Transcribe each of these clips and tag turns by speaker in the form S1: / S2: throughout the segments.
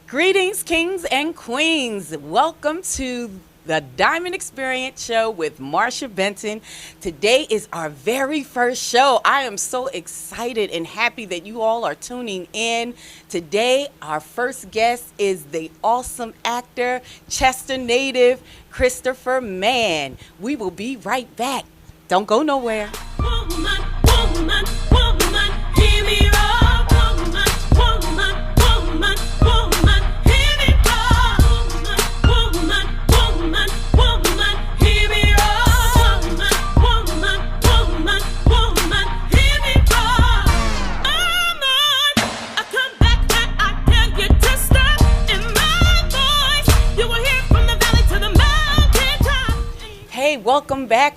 S1: Greetings, kings and queens. Welcome to the Diamond Experience Show with Marsha Benton. Today is our very first show. I am so excited and happy that you all are tuning in. Today, our first guest is the awesome actor, Chester native, Christopher Mann. We will be right back. Don't go nowhere.
S2: Woman, woman, woman, hear me roar. Woman, woman, woman, woman, hear me roar. Woman, woman, woman, hear me roar. Woman, woman, woman, hear me roar. I'm on. I come back and I tell you to stop. In my voice, you will hear from the valley to the mountaintop.
S1: Hey, welcome back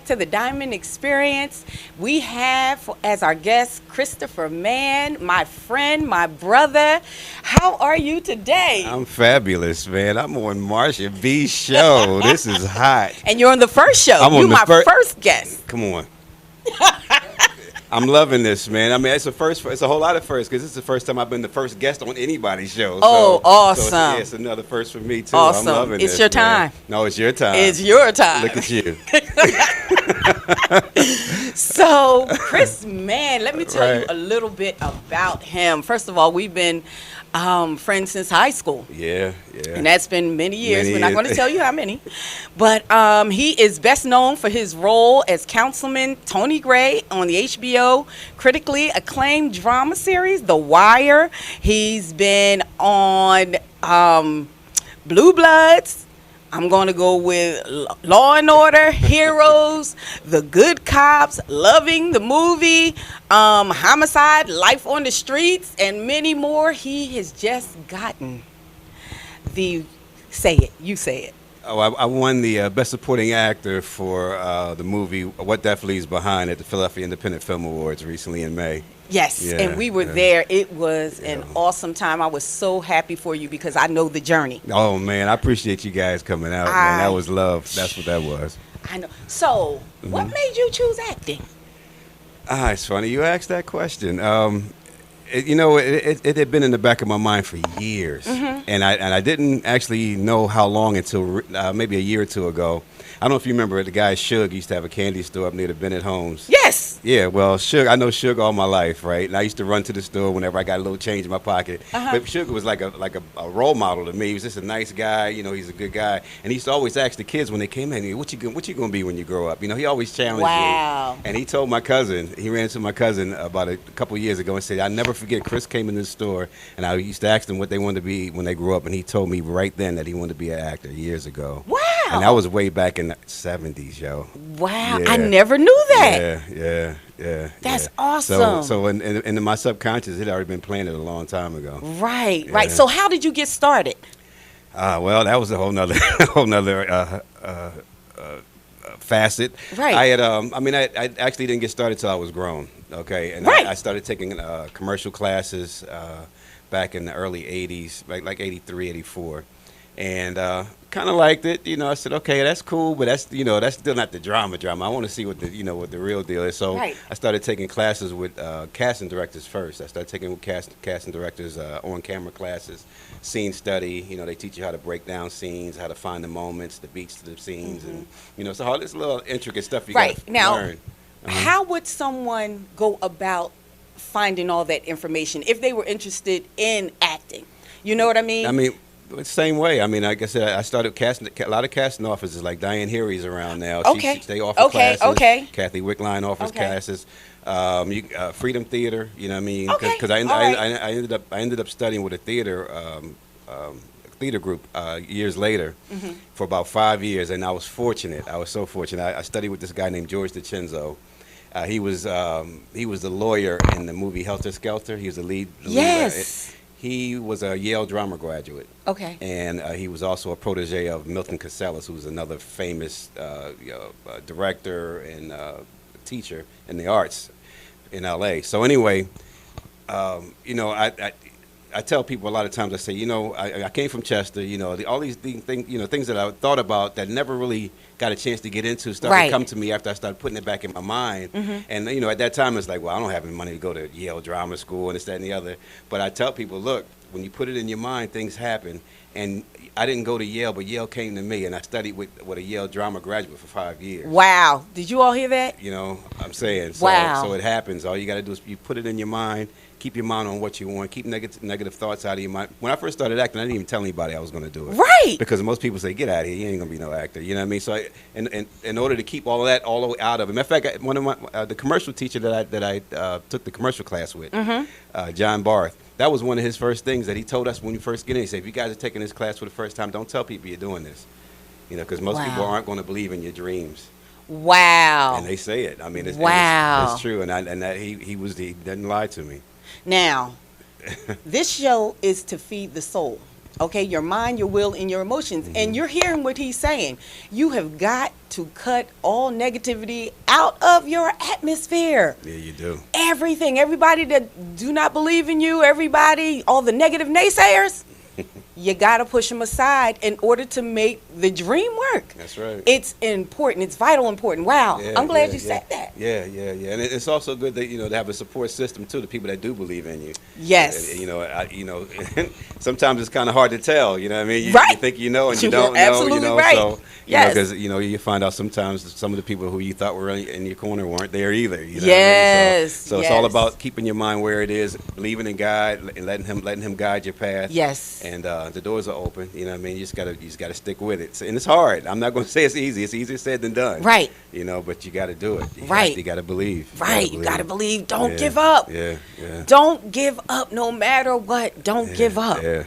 S1: to the Diamond Experience. We have as our guest Christopher Mann, my friend, my brother. How are you today?
S3: I'm fabulous, man. I'm on Marsha B's show. This is hot.
S1: And you're on the first show.
S3: I'm on
S1: You're
S3: the
S1: my first guest.
S3: Come on. I'm loving this, man. I mean, it's a first. It's a whole lot of firsts because it's the first time I've been the first guest on anybody's show.
S1: Oh, awesome.
S3: So it's another first for me, too.
S1: Awesome.
S3: I'm loving
S1: It's
S3: this,
S1: your
S3: man.
S1: time.
S3: No, it's your time.
S1: It's your time.
S3: Look at you.
S1: So, Chris Mann, let me tell you
S3: Right.
S1: a little bit about him. First of all, we've been friends since high school.
S3: Yeah.
S1: And that's been many years.
S3: Many
S1: We're not
S3: years.
S1: going to tell you how many. But he is best known for his role as Councilman Tony Gray on the HBO critically acclaimed drama series, The Wire. He's been on Blue Bloods. I'm going to go with Law and Order, Heroes, The Good Cops, Loving the Movie, Homicide, Life on the Streets, and many more. He has just gotten the, say it, you say it.
S3: Oh, I won the Best Supporting Actor for the movie What Death Leaves Behind at the Philadelphia Independent Film Awards recently in May.
S1: Yes,
S3: Yeah,
S1: and we were
S3: yeah.
S1: there. It was an
S3: Yeah.
S1: awesome time. I was so happy for you because I know the journey.
S3: Oh, man, I appreciate you guys coming out, man. That was love. That's what that was.
S1: I know. So, what made you choose acting?
S3: It's funny you asked that question. It had been in the back of my mind for years, and I didn't actually know how long until maybe a year or two ago. I don't know if you remember the guy Suge used to have a candy store up near the Bennett Homes.
S1: Yes.
S3: Yeah, well, Suge, I know Suge all my life, right? And I used to run to the store whenever I got a little change in my pocket. But Suge was like a role model to me. He was just a nice guy, he's a good guy. And he used to always ask the kids when they came in, what you going to be when you grow up? He always challenged
S1: Wow.
S3: me. And he told my cousin, he ran into my cousin about a couple years ago and said, I'll never forget, Chris came in the store, and I used to ask them what they wanted to be when they grew up. And he told me right then that he wanted to be an actor years ago.
S1: Wow.
S3: And that was way back in the 70s, yo.
S1: Wow.
S3: Yeah.
S1: I never knew that.
S3: Yeah.
S1: That's
S3: yeah.
S1: awesome.
S3: So in my subconscious, it had already been planted a long time ago.
S1: Right.
S3: Yeah.
S1: So how did you get started?
S3: Well, that was a whole nother facet.
S1: Right.
S3: I actually didn't get started till I was grown. Okay. And
S1: Right.
S3: I started taking commercial classes back in the early 80s, like 83, 84. And kind of liked it, I said, okay, that's cool, but that's still not the drama. I want to see what the real deal is. So
S1: Right.
S3: I started taking classes with casting directors first. I started taking with casting directors on-camera classes, scene study. They teach you how to break down scenes, how to find the moments, the beats to the scenes, and so all this little intricate stuff you
S1: Right.
S3: got to
S1: Now,
S3: learn.
S1: how would someone go about finding all that information if they were interested in acting? You know what I mean?
S3: I mean, the same way. I mean, like I said, I started casting a lot of casting offices. Like Diane Harry's around now.
S1: Okay.
S3: They offer
S1: Okay,
S3: classes.
S1: okay.
S3: Kathy Wickline offers
S1: Okay.
S3: classes. Freedom Theater. You know what I mean?
S1: Okay,
S3: Because
S1: all right.
S3: I ended up studying with a theater group years later for about 5 years, and I was fortunate. I was so fortunate. I studied with this guy named George DiCenzo. He was the lawyer in the movie Helter Skelter. He was the lead.
S1: Yes.
S3: He was a Yale drama graduate.
S1: Okay.
S3: And he was also a protege of Milton Casellas, who was another famous director and teacher in the arts in L.A. So anyway, I tell people a lot of times, I say, I came from Chester, all these things, things that I thought about that never really got a chance to get into started
S1: Right.
S3: to come to me after I started putting it back in my mind. And, at that time, it's like, well, I don't have any money to go to Yale Drama School and this, that, and the other. But I tell people, look, when you put it in your mind, things happen. And I didn't go to Yale, but Yale came to me, and I studied with a Yale drama graduate for 5 years.
S1: Wow. Did you all hear that?
S3: You know, I'm saying. So,
S1: Wow.
S3: So it happens. All you got to do is you put it in your mind, keep your mind on what you want, keep negative thoughts out of your mind. When I first started acting, I didn't even tell anybody I was going to do it.
S1: Right.
S3: Because most people say, get out of here, you ain't going to be no actor. You know what I mean? So in order to keep all of that all the way out of it. Matter of fact, one of my the commercial teacher that I took the commercial class with, John Barth, that was one of his first things that he told us when we first get in. He said, if you guys are taking this class for the first time, don't tell people you're doing this. You know, because most people aren't going to believe in your dreams.
S1: Wow.
S3: And they say it. I mean, it's true. And that he didn't lie to me.
S1: Now, this show is to feed the soul. Okay, your mind, your will, and your emotions. And you're hearing what he's saying. You have got to cut all negativity out of your atmosphere.
S3: Yeah, you do.
S1: Everything, everybody that do not believe in you, everybody, all the negative naysayers, you got to push them aside in order to make the dream work.
S3: That's right.
S1: It's important. It's vital important. Wow.
S3: Yeah,
S1: I'm glad you said that.
S3: Yeah. And it's also good that, to have a support system, too, the people that do believe in you.
S1: Yes.
S3: Sometimes it's kind of hard to tell, you know what I mean? You think you know and you don't know.
S1: Absolutely right.
S3: So,
S1: yes.
S3: Because, you find out sometimes some of the people who you thought were in your corner weren't there either. You know
S1: yes.
S3: what I mean? So it's all about keeping your mind where it is, believing in God, and letting him guide your path.
S1: Yes.
S3: And the doors are open. You know what I mean? You just gotta stick with it. And it's hard. I'm not going to say it's easy. It's easier said than done.
S1: Right.
S3: But you got to do it. You got to believe.
S1: Right. You got to believe. Don't give up.
S3: Yeah.
S1: Don't give up no matter what. Don't give up.
S3: Yeah.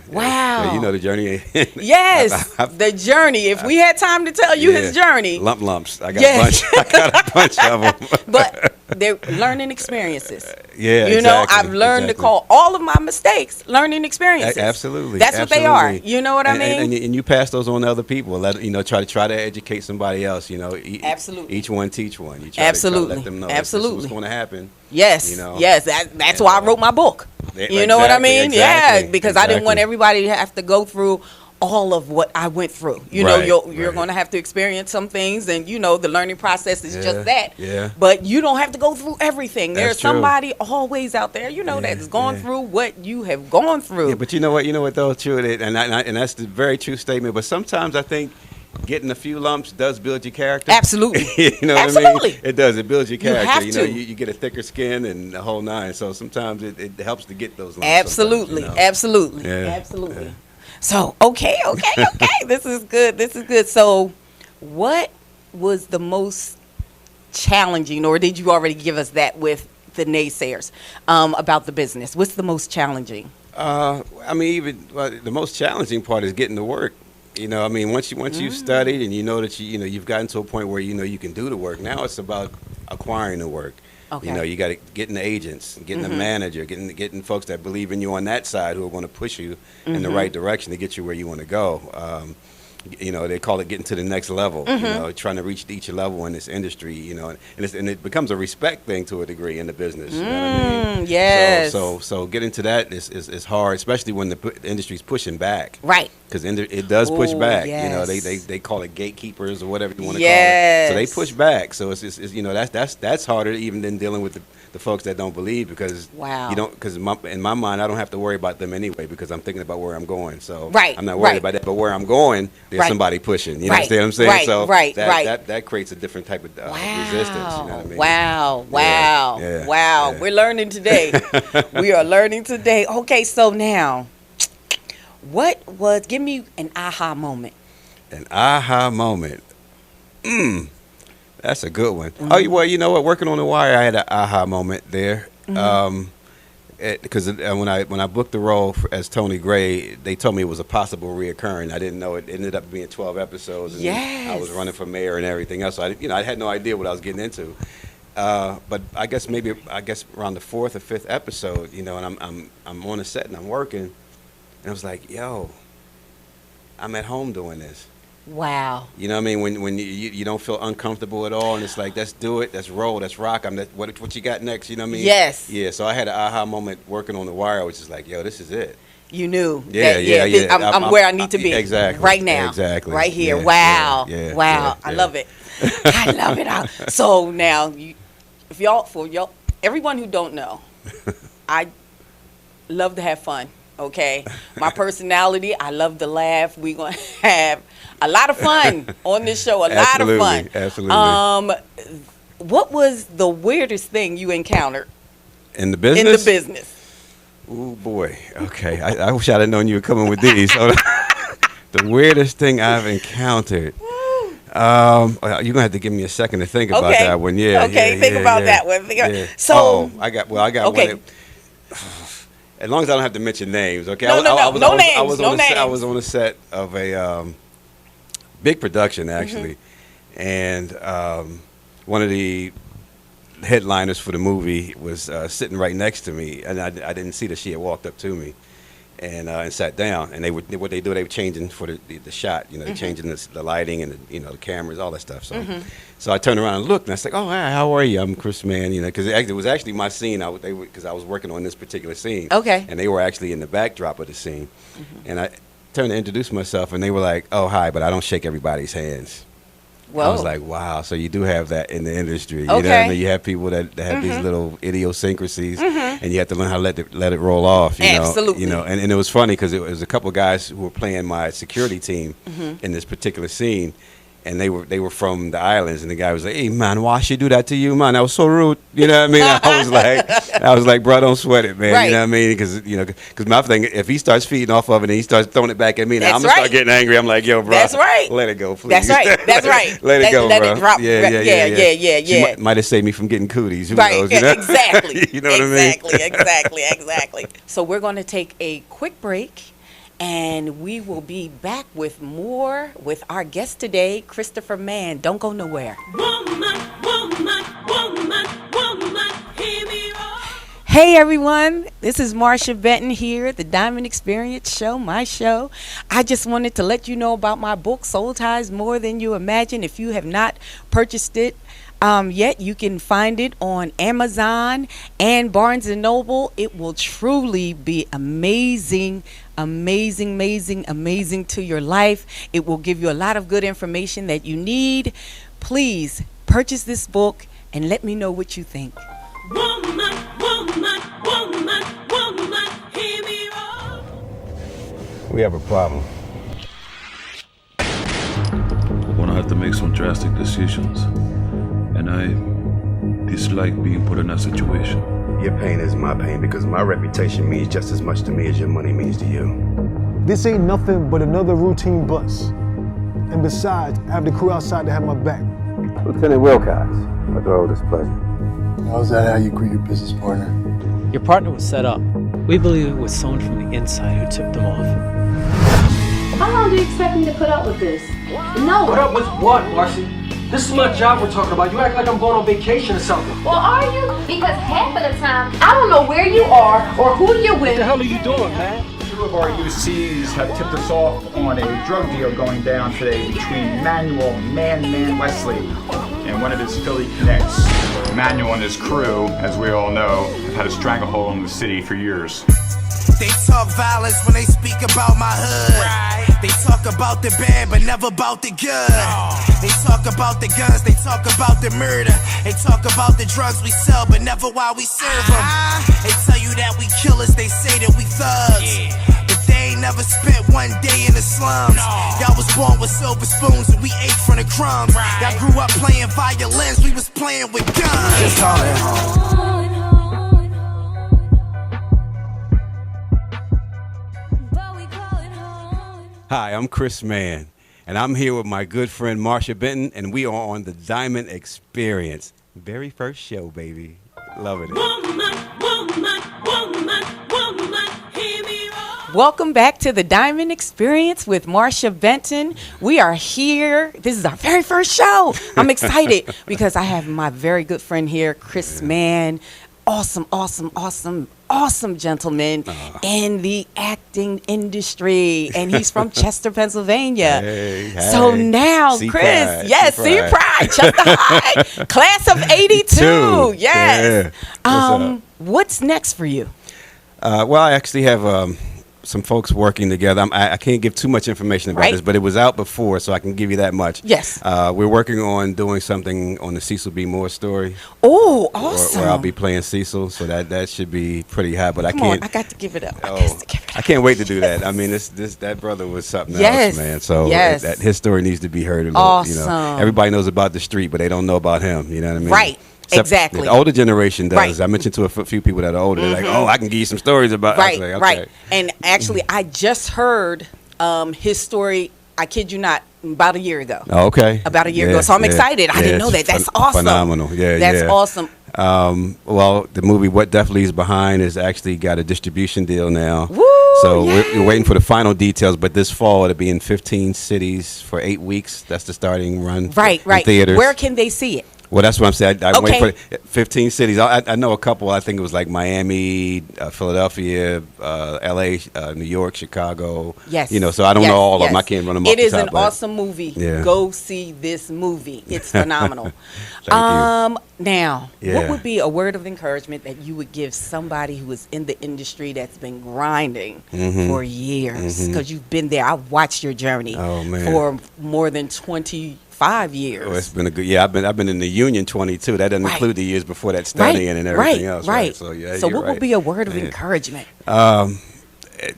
S1: Wow.
S3: Yeah, you know the journey.
S1: Yes. The journey. If we had time to tell you his journey.
S3: Lumps. I got a bunch. I got a bunch of them.
S1: But they're learning experiences.
S3: Yeah.
S1: I've learned to call all of my mistakes learning experiences.
S3: Absolutely.
S1: That's what they are. You know what I mean?
S3: And you pass those on to other people. Try to educate somebody else.
S1: Absolutely.
S3: Each one teach one. You try to let them know.
S1: Absolutely.
S3: This is what's going to happen.
S1: Yes. Yes. That's why I wrote my book. You know what I mean?
S3: Exactly,
S1: yeah. Because I didn't want everybody to have to go through all of what I went through. You're going to have to experience some things, and the learning process is just that.
S3: Yeah.
S1: But you don't have to go through everything. There's
S3: That's true.
S1: somebody always out there, that's gone through what you have gone through.
S3: Yeah, but you know what though, true, and that's the very true statement. But sometimes I think getting a few lumps does build your character.
S1: Absolutely.
S3: What I mean? It does. It builds your character.
S1: have to.
S3: You get a thicker skin and the whole nine. So sometimes it helps to get those lumps.
S1: Absolutely. Absolutely.
S3: Yeah.
S1: Absolutely. Yeah. So, okay. This is good. So, what was the most challenging, or did you already give us that with the naysayers about the business? What's the most challenging?
S3: The most challenging part is getting to work. Once you've studied and that you've gotten to a point where you can do the work. Now it's about acquiring the work. Okay. You got to getting the agents, getting the manager, getting folks that believe in you on that side who are going to push you in the right direction to get you where you want to go. They call it getting to the next level. Trying to reach each level in this industry. And it becomes a respect thing to a degree in the business. You know what I mean?
S1: Yes.
S3: So getting to that is hard, especially when the industry's pushing back.
S1: Right.
S3: Because it does push back.
S1: Yes.
S3: They call it gatekeepers or whatever you want to call it. So they push back. So it's that's harder even than dealing with the folks that don't believe, because because in my mind I don't have to worry about them anyway, because I'm thinking about where I'm going. So I'm not worried about that. But where I'm going, there's somebody pushing. You understand what I'm saying?
S1: Right.
S3: So that creates a different type of resistance. You know what I mean?
S1: Wow.
S3: Yeah.
S1: We're learning today. We are learning today. Okay, so now, give me an aha moment.
S3: An aha moment. That's a good one. Oh, well, you know what? Working on The Wire, I had an aha moment there. Because when I booked the role as Tony Gray, they told me it was a possible reoccurring. I didn't know it ended up being 12 episodes. And I was running for mayor and everything else. So I had no idea what I was getting into. But I guess around the 4th or 5th episode, and I'm on the set and I'm working, and I was like, yo, I'm at home doing this.
S1: Wow.
S3: You know what I mean? When you don't feel uncomfortable at all, and it's like, let's do it, let's roll, let's rock. What you got next? You know what I mean?
S1: Yes.
S3: Yeah. So I had an aha moment working on The Wire, which is like, yo, this is it.
S1: You knew.
S3: Yeah.
S1: I'm where I need to be.
S3: Exactly.
S1: Right now.
S3: Exactly.
S1: Right here.
S3: Yeah,
S1: wow.
S3: yeah,
S1: wow.
S3: yeah,
S1: I love it. I love it. So now, for y'all, everyone who don't know, I love to have fun. Okay, my personality, I love to laugh. We're gonna have a lot of fun on this show. A lot of fun.
S3: Absolutely.
S1: What was the weirdest thing you encountered
S3: In the business?
S1: in the business?
S3: Oh, boy. Okay. I wish I'd have known you were coming with these. The weirdest thing I've encountered. You're going to have to give me a second to think about that one. Yeah.
S1: Okay, think about that one. So,
S3: I got
S1: okay.
S3: one. As long as I don't have to mention names, okay?
S1: No names.
S3: I was on a set of a big production, actually. And one of the headliners for the movie was sitting right next to me, and I didn't see that she had walked up to me and sat down. And they were changing for the shot, they're changing the lighting and the cameras, all that stuff. So I turned around and looked, and I was like, "Oh, hi, how are you? I'm Chris Mann," because it was actually my scene. Because I was working on this particular scene.
S1: Okay.
S3: And they were actually in the backdrop of the scene, and I turned to introduce myself, and they were like, "Oh, hi, but I don't shake everybody's hands."
S1: Whoa.
S3: I was like, wow, so you do have that in the industry. You know what I mean? You have people that have these little idiosyncrasies, and you have to learn how to let it roll off.
S1: Absolutely.
S3: And it was funny because it was a couple of guys who were playing my security team in this particular scene, and they were from the islands, and the guy was like, "Hey man, why should you do that to you, man? That was so rude." You know what I mean? I was like, bro, don't sweat it, man.
S1: Right.
S3: You know what I mean? Because my thing, if he starts feeding off of it and he starts throwing it back at me, now I'm gonna start getting angry. I'm like, yo, bro,
S1: that's right.
S3: Let it go, please.
S1: That's right.
S3: Let it go,
S1: let
S3: bro.
S1: It drop. Yeah.
S3: She might have saved me from getting cooties. Who
S1: Right.
S3: knows,
S1: Exactly.
S3: You know what I mean?
S1: Exactly. So we're going to take a quick break. And we will be back with more with our guest today, Christopher Mann. Don't go nowhere.
S2: Woman, hear me roar.
S1: Hey everyone, this is Marsha Benton here at the Diamond Experience Show, my show. I just wanted to let you know about my book, Soul Ties More Than You Imagine. If you have not purchased it yet, you can find it on Amazon and Barnes & Noble. It will truly be amazing to your life. It will give you a lot of good information that you need. Please purchase this book and let me know what you think.
S2: Woman, hear me roar.
S3: We have a problem.
S4: When I have to make some drastic decisions, and I dislike being put in that situation.
S3: Your pain is my pain because my reputation means just as much to me as your money means to you.
S5: This ain't nothing but another routine bus. And besides, I have the crew outside to have my back.
S3: Lieutenant Wilcox, with all displeasure.
S5: How's that how you greet your business partner?
S6: Your partner was set up. We believe it was someone from the inside who tipped them off.
S7: How long do you expect me to put up with this? No.
S8: Put up with what, Marcy? This is my job we're talking about. You act like I'm going on vacation or something.
S7: Well, are you? Because half of the time, I don't know where you are or who you're with.
S8: What the hell are you doing, man?
S9: Two of our UCs have tipped us off on a drug deal going down today between Manuel Man Wesley and one of his Philly connects.
S10: Manuel and his crew, as we all know, have had a stranglehold on the city for years.
S11: They talk violence when they speak about my hood. Right. They talk about the bad, but never about the good. They talk about the guns, they talk about the murder. They talk about the drugs we sell, but never why we serve them. They tell you that we killers, they say that we thugs. But they ain't never spent one day in the slums. Y'all was born with silver spoons and we ate from the crumbs. Y'all grew up playing violins, we was playing with guns. Just call it home.
S3: Hi, I'm Chris Mann, and I'm here with my good friend Marsha Benton, and we are on the Diamond Experience. Very first show, baby. Loving it.
S2: Hear me roar.
S1: Welcome back to the Diamond Experience with Marsha Benton. We are here. This is our very first show. I'm excited because I have my very good friend here, Chris Mann. Awesome gentleman in the acting industry, and he's from Chester, Pennsylvania.
S3: Hey.
S1: So now,
S3: C
S1: Chris,
S3: Pride,
S1: yes,
S3: C
S1: C
S3: Pride.
S1: Pride, Chester High, class of '82. Yes.
S3: Yeah. What's
S1: What's next for you?
S3: Well, I actually have some folks working together. I can't give too much information about
S1: Right.
S3: this, but it was out before, so I can give you that much.
S1: Yes.
S3: We're working on doing something on the Cecil B. Moore story.
S1: Oh, awesome.
S3: Where I'll be playing Cecil, so that should be pretty hot. But
S1: Come
S3: I can't.
S1: on, I got to give it up.
S3: I can't wait to do that. I mean, that brother was something
S1: Yes.
S3: else, man. So
S1: Yes.
S3: that his story needs to be heard. You know,
S1: Awesome.
S3: everybody knows about the street, but they don't know about him. You know what I mean?
S1: Right.
S3: Except
S1: Exactly.
S3: The older generation does.
S1: Right.
S3: I mentioned to a few people that are older. They're like, "Oh, I can give you some stories about." I was
S1: Right,
S3: like,
S1: right.
S3: okay.
S1: And actually, I just heard his story. I kid you not, about a year ago.
S3: Oh, okay.
S1: About a year ago. So I'm excited. I didn't know
S3: it's
S1: that. That's awesome.
S3: Phenomenal. Yeah,
S1: That's
S3: yeah.
S1: awesome.
S3: Well, the movie What Death Leaves Behind has actually got a distribution deal now.
S1: Woo,
S3: so
S1: yay.
S3: we're waiting for the final details, but this fall it'll be in 15 cities for 8 weeks. That's the starting run.
S1: Right,
S3: in
S1: right.
S3: theaters.
S1: Where can they see it?
S3: Well, that's what I'm saying. I'm
S1: Okay.
S3: waiting for 15 cities. I know a couple. I think it was like Miami, Philadelphia, L.A., New York, Chicago.
S1: Yes.
S3: You know, so I don't
S1: Yes,
S3: know all of them.
S1: yes.
S3: I can't run them off
S1: It
S3: the
S1: is
S3: top,
S1: an
S3: but-
S1: awesome movie.
S3: Yeah.
S1: Go see this movie. It's phenomenal.
S3: Thank
S1: Now,
S3: Yeah.
S1: what would be a word of encouragement that you would give somebody who is in the industry that's been grinding for years? Because you've been there. I've watched your journey
S3: Oh, man.
S1: for more than 25 years.
S3: Oh, it's been a good. Yeah, I've been in the union 22. That doesn't
S1: Right.
S3: include the years before that studying and everything else.
S1: Right.
S3: So yeah.
S1: So
S3: you're
S1: what
S3: right.
S1: would be a word of
S3: Yeah.
S1: encouragement?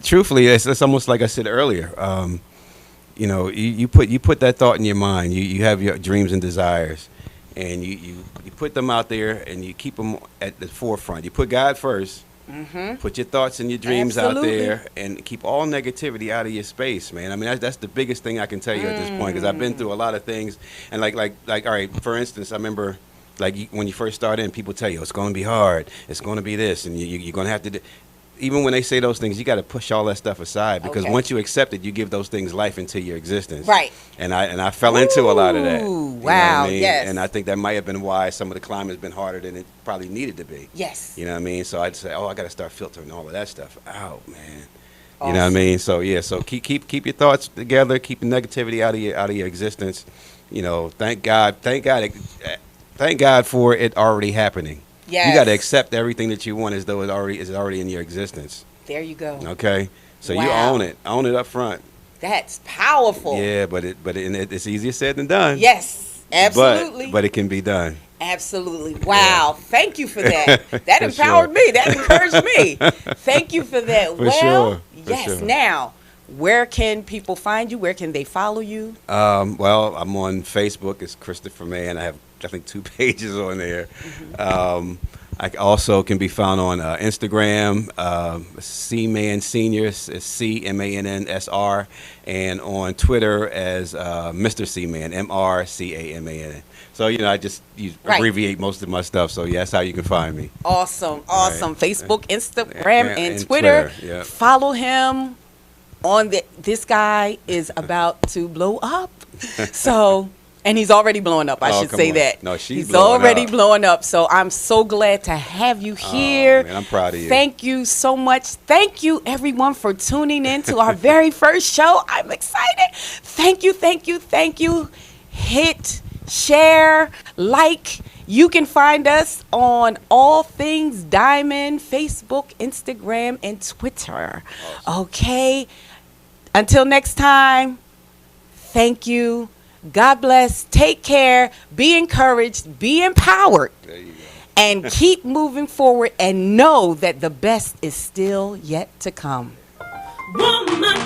S3: Truthfully, it's almost like I said earlier. You know, you put that thought in your mind. You have your dreams and desires, and you put them out there, and you keep them at the forefront. You put God first. Put your thoughts and your dreams
S1: Absolutely.
S3: out there, and keep all negativity out of your space, man. I mean, that's the biggest thing I can tell you at this point, because I've been through a lot of things, and like, all right, for instance, I remember. Like when you first start in, people tell you it's going to be hard, it's going to be this, and you're going to have to do. Even when they say those things, you got to push all that stuff aside, because
S1: Okay.
S3: once you accept it, you give those things life into your existence.
S1: Right.
S3: And I fell into a lot of that.
S1: Ooh,
S3: You know what
S1: wow,
S3: I mean?
S1: yes.
S3: And I think that might have been why some of the climbing's been harder than it probably needed to be.
S1: Yes.
S3: You know what I mean? So I'd say, oh, I got to start filtering all of that stuff out, man. You know what I mean? So yeah, so keep your thoughts together, keep the negativity out of your existence. You know, thank God for it already happening.
S1: Yes.
S3: You got to accept everything that you want as though it is already in your existence.
S1: There you go.
S3: Okay, so you
S1: Wow.
S3: own it up front.
S1: That's powerful.
S3: Yeah, but it's easier said than done.
S1: Yes, absolutely.
S3: But it can be done.
S1: Absolutely. Wow. Thank you for that. That
S3: For
S1: empowered
S3: sure.
S1: me. That encouraged me. Thank you for that.
S3: For sure. For
S1: Yes.
S3: sure.
S1: Now, where can people find you? Where can they follow you?
S3: Well, I'm on Facebook. It's Christopher Mann. I have, I think, 2 pages on there. I also can be found on Instagram, C-Man Senior, CMANNSR, and on Twitter as Mr. C-Man, MRCAMAN. So, you know, I just
S1: Right.
S3: abbreviate most of my stuff. So, yeah, that's how you can find me.
S1: Awesome. Facebook, Instagram,
S3: Yeah,
S1: and
S3: and
S1: Twitter.
S3: Twitter, yeah.
S1: Follow him on this guy is about to blow up. So, and he's already blowing up, I
S3: Oh,
S1: should
S3: come
S1: say
S3: on.
S1: that.
S3: No, she's
S1: he's
S3: blowing
S1: already
S3: up.
S1: blowing up. So I'm so glad to have you here.
S3: Man, I'm proud of you.
S1: Thank you so much. Thank you everyone for tuning in to our very first show. I'm excited. Thank you. Hit, share, like. You can find us on All Things Diamond, Facebook, Instagram, and Twitter. Okay. Until next time, thank you. God bless. Take care. Be encouraged. Be empowered.
S3: There you go.
S1: And keep moving forward and know that the best is still yet to come.
S2: Woman,